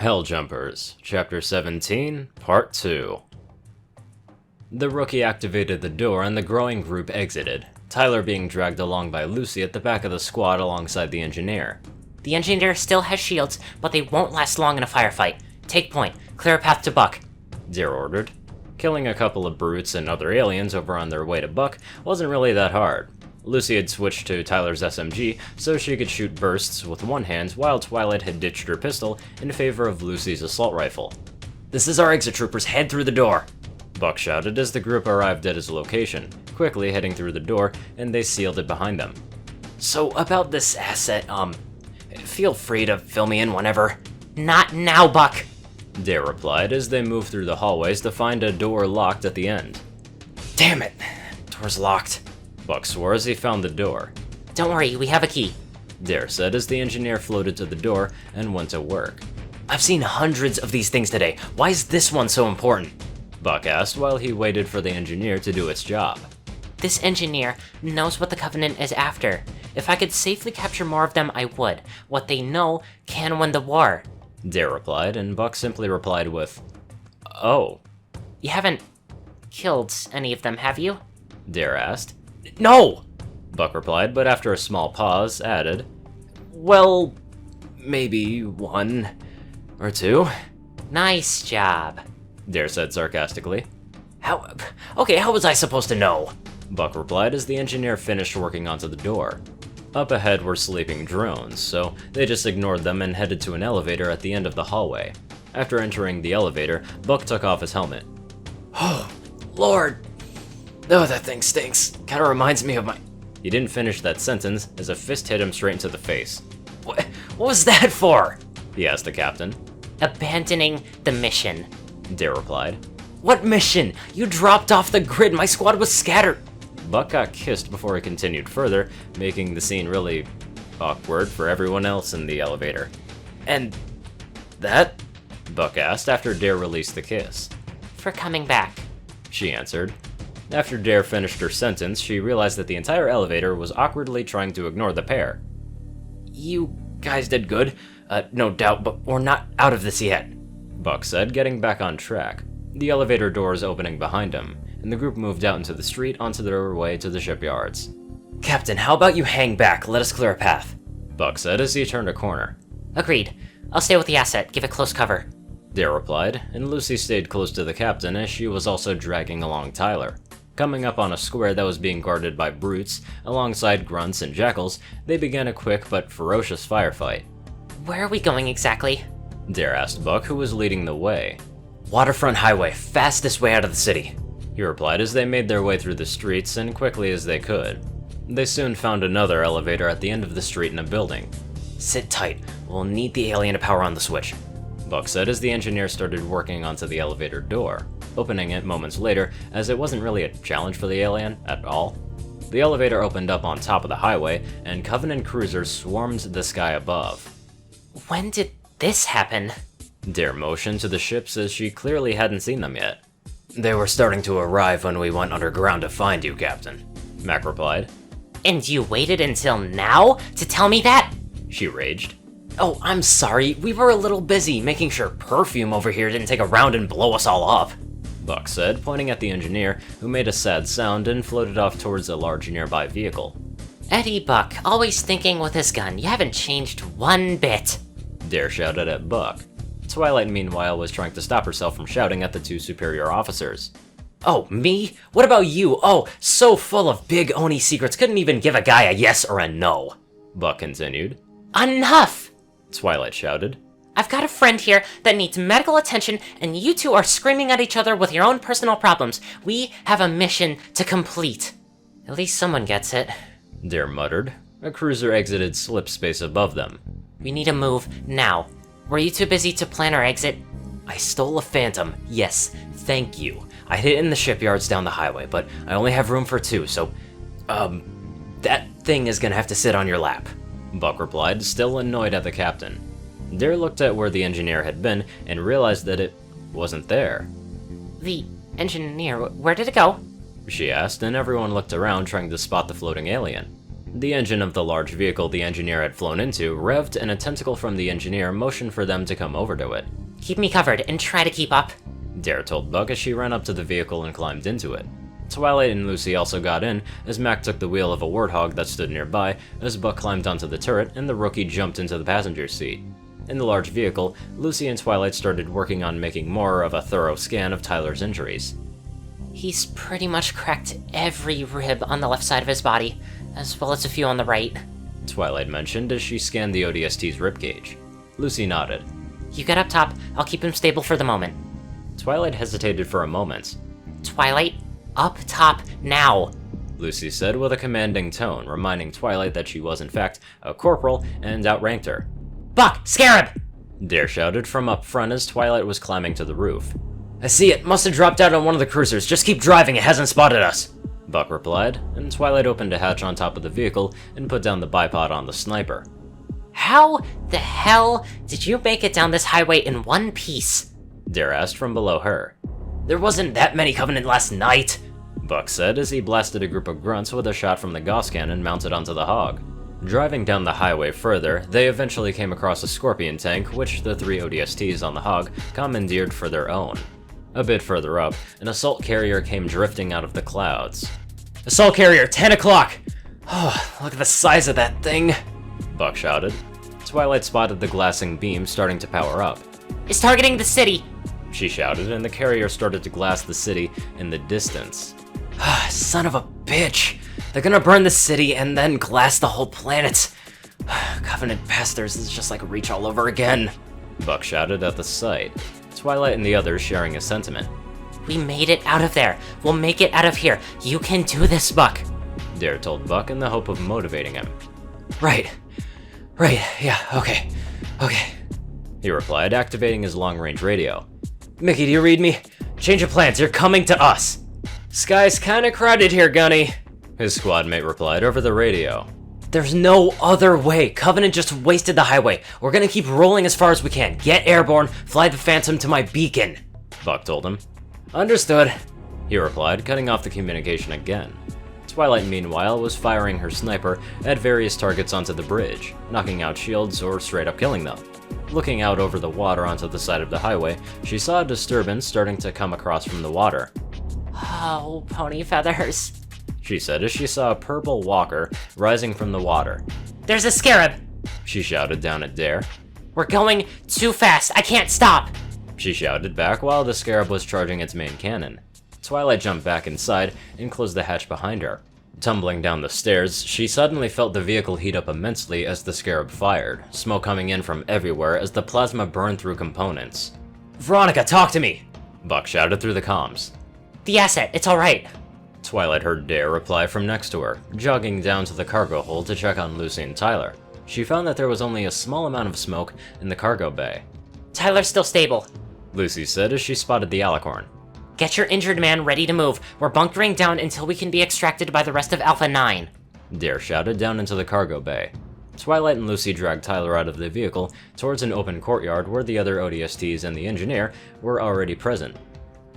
Helljumpers, Chapter 17, Part 2. The rookie activated the door and the growing group exited, Tyler being dragged along by Lucy at the back of the squad alongside the engineer. The engineer still has shields, but they won't last long in a firefight. Take point. Clear a path to Buck. Deer ordered. Killing a couple of brutes and other aliens over on their way to Buck wasn't really that hard. Lucy had switched to Tyler's SMG so she could shoot bursts with one hand, while Twilight had ditched her pistol in favor of Lucy's assault rifle. "This is our exit, troopers, head through the door!" Buck shouted as the group arrived at his location, quickly heading through the door, and they sealed it behind them. "So, about this asset, feel free to fill me in whenever." Not now, Buck! Dare replied as they moved through the hallways to find a door locked at the end. Damn it! Door's locked. Buck swore as he found the door. Don't worry, we have a key. Dare said as the engineer floated to the door and went to work. I've seen hundreds of these things today. Why is this one so important? Buck asked while he waited for the engineer to do its job. This engineer knows what the Covenant is after. If I could safely capture more of them, I would. What they know can win the war. Dare replied, and Buck simply replied with, "Oh." You haven't killed any of them, have you? Dare asked. No! Buck replied, but after a small pause, added, Well, maybe one or two. Nice job. Dare said sarcastically. How was I supposed to know? Buck replied as the engineer finished working onto the door. Up ahead were sleeping drones, so they just ignored them and headed to an elevator at the end of the hallway. After entering the elevator, Buck took off his helmet. Oh, Lord. Oh, that thing stinks. Kinda reminds me of my... He didn't finish that sentence as a fist hit him straight into the face. What was that for? He asked the captain. Abandoning the mission. Dare replied. What mission? You dropped off the grid. My squad was scattered. Buck got kissed before he continued further, making the scene really awkward for everyone else in the elevator. And that? Buck asked after Dare released the kiss. For coming back. She answered. After Dare finished her sentence, she realized that the entire elevator was awkwardly trying to ignore the pair. You guys did good, no doubt, but we're not out of this yet, Buck said, getting back on track. The elevator doors opening behind him, and the group moved out into the street onto their way to the shipyards. Captain, how about you hang back? Let us clear a path, Buck said as he turned a corner. Agreed. I'll stay with the asset, give it close cover. Dare replied, and Lucy stayed close to the captain as she was also dragging along Tyler. Coming up on a square that was being guarded by brutes, alongside grunts and jackals, they began a quick but ferocious firefight. Where are we going exactly? Dare asked Buck, who was leading the way. Waterfront highway, fastest way out of the city, he replied as they made their way through the streets and quickly as they could. They soon found another elevator at the end of the street in a building. Sit tight, we'll need the alien to power on the switch, Buck said as the engineer started working onto the elevator door, opening it moments later as it wasn't really a challenge for the alien at all. The elevator opened up on top of the highway and Covenant cruisers swarmed the sky above. When did this happen? Dare motioned to the ships as she clearly hadn't seen them yet. They were starting to arrive when we went underground to find you, Captain, Mac replied. And you waited until now to tell me that? She raged. Oh, I'm sorry, we were a little busy making sure Perfume over here didn't take a round and blow us all up, Buck said, pointing at the engineer, who made a sad sound and floated off towards a large nearby vehicle. Eddie Buck, always thinking with his gun. You haven't changed one bit. Dare shouted at Buck. Twilight, meanwhile, was trying to stop herself from shouting at the two superior officers. Oh, me? What about you? Oh, so full of big Oni secrets, couldn't even give a guy a yes or a no, Buck continued. Enough! Twilight shouted. I've got a friend here that needs medical attention, and you two are screaming at each other with your own personal problems. We have a mission to complete. At least someone gets it. Dare muttered. A cruiser exited slip space above them. We need to move now. Were you too busy to plan our exit? I stole a Phantom, yes, thank you. I hid it in the shipyards down the highway, but I only have room for two, so, that thing is gonna have to sit on your lap, Buck replied, still annoyed at the captain. Dare looked at where the engineer had been and realized that it wasn't there. The engineer, where did it go? She asked, and everyone looked around trying to spot the floating alien. The engine of the large vehicle the engineer had flown into revved, and a tentacle from the engineer motioned for them to come over to it. Keep me covered and try to keep up. Dare told Buck as she ran up to the vehicle and climbed into it. Twilight and Lucy also got in, as Mac took the wheel of a warthog that stood nearby, as Buck climbed onto the turret and the rookie jumped into the passenger seat. In the large vehicle, Lucy and Twilight started working on making more of a thorough scan of Tyler's injuries. He's pretty much cracked every rib on the left side of his body, as well as a few on the right. Twilight mentioned as she scanned the ODST's ribcage. Lucy nodded. You get up top, I'll keep him stable for the moment. Twilight hesitated for a moment. Twilight, up top, now! Lucy said with a commanding tone, reminding Twilight that she was in fact a corporal and outranked her. Buck, Scarab! Dare shouted from up front as Twilight was climbing to the roof. I see it, must have dropped out on one of the cruisers, just keep driving, it hasn't spotted us. Buck replied, and Twilight opened a hatch on top of the vehicle and put down the bipod on the sniper. How the hell did you make it down this highway in one piece? Dare asked from below her. There wasn't that many Covenant last night, Buck said as he blasted a group of grunts with a shot from the Gauss cannon mounted onto the hog. Driving down the highway further, they eventually came across a Scorpion tank, which the 3 ODSTs on the hog commandeered for their own. A bit further up, an assault carrier came drifting out of the clouds. Assault carrier, 10 o'clock! Oh, look at the size of that thing! Buck shouted. Twilight spotted the glassing beam starting to power up. It's targeting the city! She shouted, and the carrier started to glass the city in the distance. Son of a bitch! They're gonna burn the city and then glass the whole planet. Covenant bastards, this is just like Reach all over again. Buck shouted at the sight. Twilight and the others sharing a sentiment. We made it out of there. We'll make it out of here. You can do this, Buck. Dare told Buck in the hope of motivating him. Right, yeah, okay. He replied, activating his long-range radio. Mickey, do you read me? Change of plans, you're coming to us. Sky's kinda crowded here, Gunny, his squad mate replied over the radio. There's no other way. Covenant just wasted the highway. We're gonna keep rolling as far as we can. Get airborne, fly the Phantom to my beacon. Buck told him. Understood, he replied, cutting off the communication again. Twilight, meanwhile, was firing her sniper at various targets onto the bridge, knocking out shields or straight up killing them. Looking out over the water onto the side of the highway, she saw a disturbance starting to come across from the water. Oh, pony feathers, she said as she saw a purple walker rising from the water. There's a Scarab! She shouted down at Dare. We're going too fast, I can't stop! She shouted back while the Scarab was charging its main cannon. Twilight jumped back inside and closed the hatch behind her. Tumbling down the stairs, she suddenly felt the vehicle heat up immensely as the Scarab fired, smoke coming in from everywhere as the plasma burned through components. Veronica, talk to me! Buck shouted through the comms. The asset, it's alright. Twilight heard Dare reply from next to her, jogging down to the cargo hold to check on Lucy and Tyler. She found that there was only a small amount of smoke in the cargo bay. Tyler's still stable, Lucy said as she spotted the alicorn. Get your injured man ready to move. We're bunkering down until we can be extracted by the rest of Alpha 9. Dare shouted down into the cargo bay. Twilight and Lucy dragged Tyler out of the vehicle towards an open courtyard where the other ODSTs and the engineer were already present.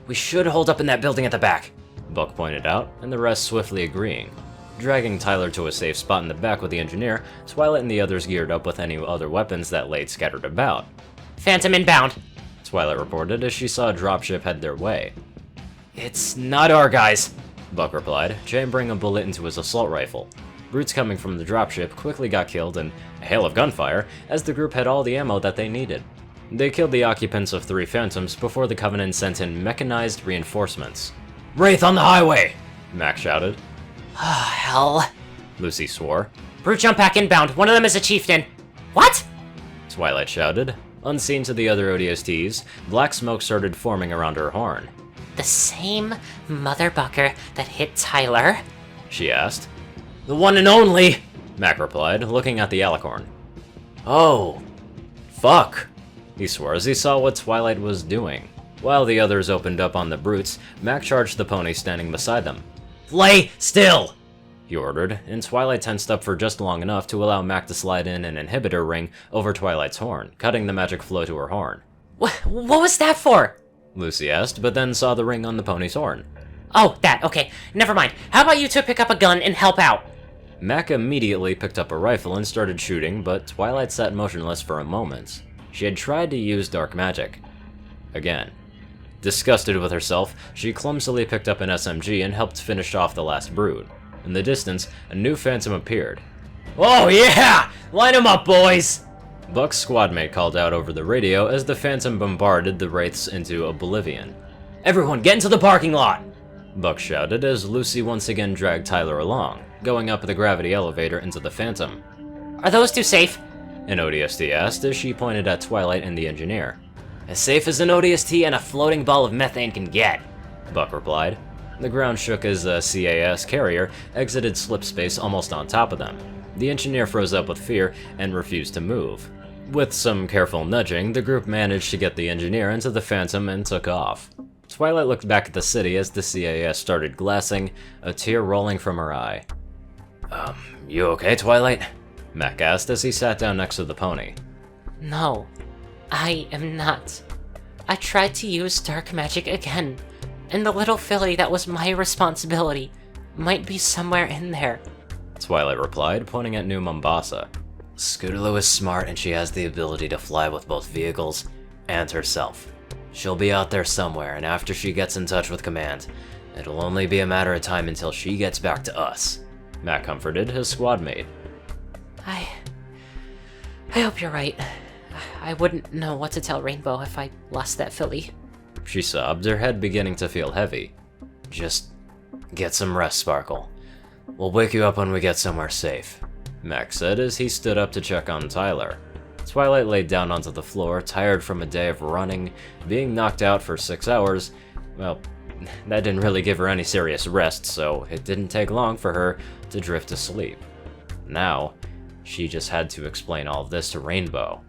We should hold up in that building at the back, Buck pointed out, and the rest swiftly agreeing. Dragging Tyler to a safe spot in the back with the engineer, Twilight and the others geared up with any other weapons that lay scattered about. Phantom inbound, Twilight reported as she saw a dropship head their way. It's not our guys, Buck replied, chambering a bullet into his assault rifle. Brutes coming from the dropship quickly got killed in a hail of gunfire as the group had all the ammo that they needed. They killed the occupants of 3 Phantoms before the Covenant sent in mechanized reinforcements. Wraith on the highway! Mac shouted. Oh, hell. Lucy swore. Brute jump pack inbound. One of them is a chieftain. What? Twilight shouted. Unseen to the other ODSTs, black smoke started forming around her horn. The same motherbucker that hit Tyler? She asked. The one and only! Mac replied, looking at the alicorn. Oh. Fuck. He swore as he saw what Twilight was doing. While the others opened up on the brutes, Mac charged the pony standing beside them. Lay still! He ordered, and Twilight tensed up for just long enough to allow Mac to slide in an inhibitor ring over Twilight's horn, cutting the magic flow to her horn. What was that for? Lucy asked, but then saw the ring on the pony's horn. Oh, that, okay. Never mind. How about you two pick up a gun and help out? Mac immediately picked up a rifle and started shooting, but Twilight sat motionless for a moment. She had tried to use dark magic. Again. Disgusted with herself, she clumsily picked up an SMG and helped finish off the last brood. In the distance, a new phantom appeared. Oh yeah! Line 'em up, boys! Buck's squadmate called out over the radio as the phantom bombarded the wraiths into oblivion. Everyone, get into the parking lot! Buck shouted as Lucy once again dragged Tyler along, going up the gravity elevator into the phantom. Are those two safe? An ODST asked as she pointed at Twilight and the engineer. As safe as an ODST and a floating ball of methane can get, Buck replied. The ground shook as a CAS carrier exited slip space almost on top of them. The engineer froze up with fear and refused to move. With some careful nudging, the group managed to get the engineer into the phantom and took off. Twilight looked back at the city as the CAS started glassing, a tear rolling from her eye. You okay, Twilight? Mac asked as he sat down next to the pony. No, I am not. I tried to use dark magic again, and the little filly that was my responsibility might be somewhere in there. Twilight replied, pointing at New Mombasa. Scootaloo is smart and she has the ability to fly with both vehicles and herself. She'll be out there somewhere, and after she gets in touch with Command, it'll only be a matter of time until she gets back to us. Mac comforted his squad mate. I hope you're right. I wouldn't know what to tell Rainbow if I lost that filly. She sobbed, her head beginning to feel heavy. Just get some rest, Sparkle. We'll wake you up when we get somewhere safe, Mac said as he stood up to check on Tyler. Twilight laid down onto the floor, tired from a day of running, being knocked out for 6 hours. Well, that didn't really give her any serious rest, so it didn't take long for her to drift to sleep. Now, she just had to explain all of this to Rainbow.